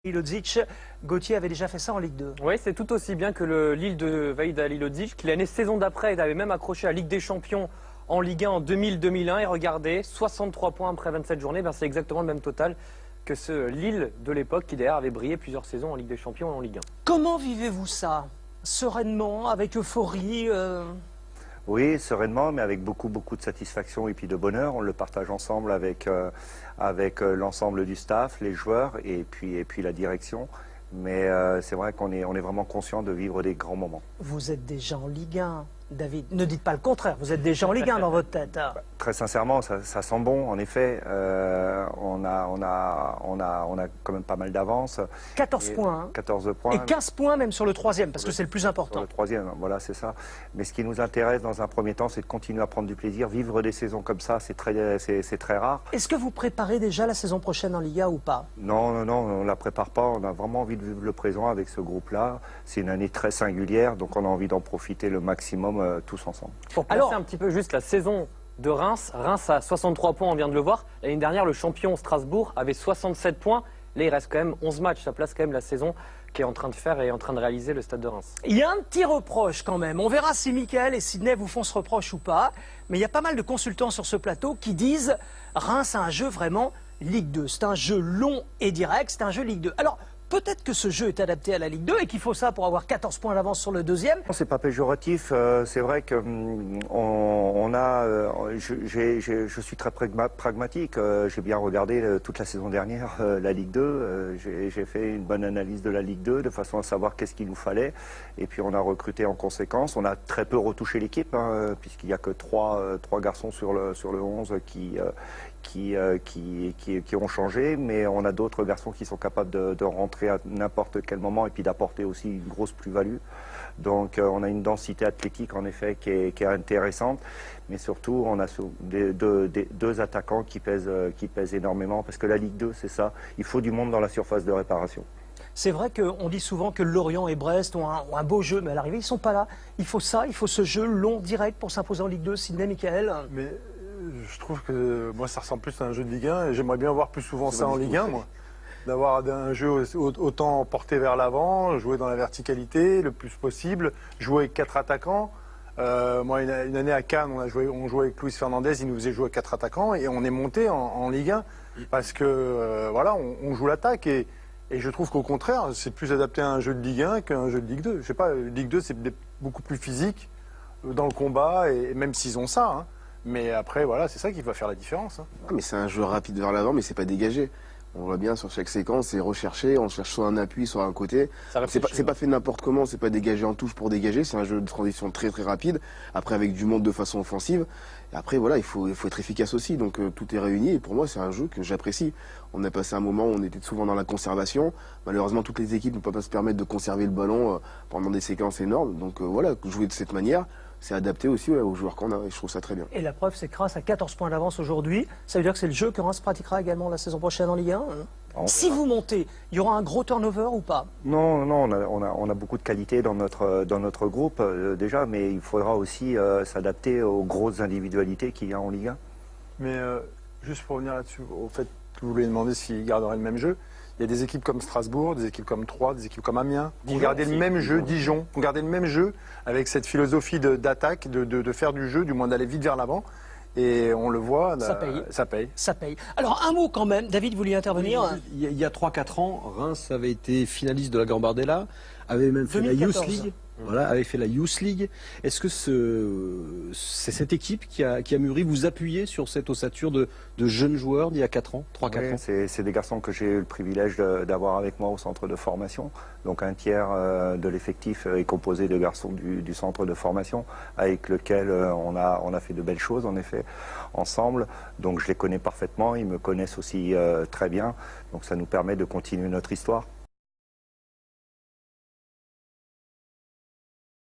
Halilovic, Gauthier avait déjà fait ça en Ligue 2. Oui, c'est tout aussi bien que le Lille de Vahid Halilovic, qui l'année saison d'après, il avait même accroché à Ligue des Champions en Ligue 1 en 2000-2001. Et regardez, 63 points après 27 journées, ben c'est exactement le même total que ce Lille de l'époque qui d'ailleurs avait brillé plusieurs saisons en Ligue des Champions et en Ligue 1. Comment vivez-vous ça? Sereinement, avec euphorie Oui, sereinement, mais avec beaucoup de satisfaction et puis de bonheur. On le partage ensemble avec l'ensemble du staff, les joueurs et puis la direction. Mais c'est vrai qu'on est vraiment conscient de vivre des grands moments. Vous êtes déjà en Ligue 1, David. Ne dites pas le contraire, vous êtes déjà en Ligue 1 dans votre tête. Très sincèrement, ça sent bon, en effet. On a quand même pas mal d'avance. 14 points. Hein. 14 points. Et 15 points même sur le troisième, parce que c'est le plus important. Sur le troisième, voilà, c'est ça. Mais ce qui nous intéresse dans un premier temps, c'est de continuer à prendre du plaisir. Vivre des saisons comme ça, c'est très rare. Est-ce que vous préparez déjà la saison prochaine en Ligue 1 ou pas? Non, on ne la prépare pas. On a vraiment envie de vivre le présent avec ce groupe-là. C'est une année très singulière, donc on a envie d'en profiter le maximum tous ensemble. Pour placer un petit peu juste la saison de Reims, Reims a 63 points, on vient de le voir. L'année dernière, le champion Strasbourg avait 67 points. Là, il reste quand même 11 matchs. Ça place quand même la saison qu'est en train de faire et en train de réaliser le Stade de Reims. Il y a un petit reproche quand même. On verra si Mickaël et Sidney vous font ce reproche ou pas. Mais il y a pas mal de consultants sur ce plateau qui disent Reims a un jeu vraiment Ligue 2. C'est un jeu long et direct, c'est un jeu Ligue 2. Alors, peut-être que ce jeu est adapté à la Ligue 2 et qu'il faut ça pour avoir 14 points d'avance sur le deuxième. C'est pas péjoratif, c'est vrai que je suis très pragmatique. J'ai bien regardé toute la saison dernière la Ligue 2. J'ai fait une bonne analyse de la Ligue 2 de façon à savoir qu'est-ce qu'il nous fallait. Et puis on a recruté en conséquence. On a très peu retouché l'équipe, hein, puisqu'il n'y a que trois garçons sur le 11 qui ont changé, mais on a d'autres garçons qui sont capables de rentrer à n'importe quel moment et puis d'apporter aussi une grosse plus-value. Donc on a une densité athlétique en effet qui est intéressante, mais surtout on a deux attaquants qui pèsent énormément, parce que la Ligue 2 c'est ça, il faut du monde dans la surface de réparation. C'est vrai qu'on dit souvent que Lorient et Brest ont un beau jeu, mais à l'arrivée ils ne sont pas là. Il faut ça, il faut ce jeu long, direct pour s'imposer en Ligue 2. Sidney, Mickaël. Mais je trouve que moi ça ressemble plus à un jeu de Ligue 1 et j'aimerais bien voir plus souvent ça en Ligue 1, moi. D'avoir un jeu autant porté vers l'avant, jouer dans la verticalité le plus possible, jouer avec 4 attaquants. Moi, une année à Cannes, on jouait avec Luis Fernandez, il nous faisait jouer avec 4 attaquants et on est monté en Ligue 1 parce que voilà, on joue l'attaque et je trouve qu'au contraire, c'est plus adapté à un jeu de Ligue 1 qu'à un jeu de Ligue 2. Je sais pas, Ligue 2 c'est beaucoup plus physique dans le combat et même s'ils ont ça. Hein. Mais après, voilà, c'est ça qui va faire la différence. Hein. Mais c'est un jeu rapide vers l'avant, mais c'est pas dégagé. On voit bien sur chaque séquence, c'est recherché, on cherche soit un appui, soit un côté. C'est pas fait n'importe comment, c'est pas dégagé en touche pour dégager, c'est un jeu de transition très rapide, après avec du monde de façon offensive. Et après, voilà, il faut être efficace aussi, donc tout est réuni, et pour moi, c'est un jeu que j'apprécie. On a passé un moment où on était souvent dans la conservation. Malheureusement, toutes les équipes ne peuvent pas se permettre de conserver le ballon pendant des séquences énormes. Donc voilà, jouer de cette manière, c'est adapté aussi aux joueurs qu'on a, et je trouve ça très bien. Et la preuve, c'est que Reims a 14 points d'avance aujourd'hui. Ça veut dire que c'est le jeu que Reims pratiquera également la saison prochaine en Ligue 1. Si vous montez, il y aura un gros turnover ou pas? Non, on a beaucoup de qualité dans notre groupe déjà, mais il faudra aussi s'adapter aux grosses individualités qu'il y a en Ligue 1. Mais juste pour revenir là-dessus, au fait que vous voulez demander s'ils garderaient le même jeu, il y a des équipes comme Strasbourg, des équipes comme Troyes, des équipes comme Amiens, qui ont gardé le même jeu, Dijon, qui ont gardé le même jeu avec cette philosophie d'attaque, de faire du jeu, du moins d'aller vite vers l'avant. Et on le voit, ça paye. Ça paye. Alors un mot quand même, David, vous vouliez intervenir? Oui, il y a 3-4 ans, Reims avait été finaliste de la Gambardella, avait même fait 2014. la Youth League. Voilà, avait fait la Youth League. Est-ce que c'est cette équipe qui a mûri, vous appuyez sur cette ossature de jeunes joueurs d'il y a 4 ans, 3-4 ans? C'est des garçons que j'ai eu le privilège d'avoir avec moi au centre de formation. Donc un tiers de l'effectif est composé de garçons du centre de formation, avec lequel on a fait de belles choses en effet ensemble. Donc je les connais parfaitement, ils me connaissent aussi très bien. Donc ça nous permet de continuer notre histoire.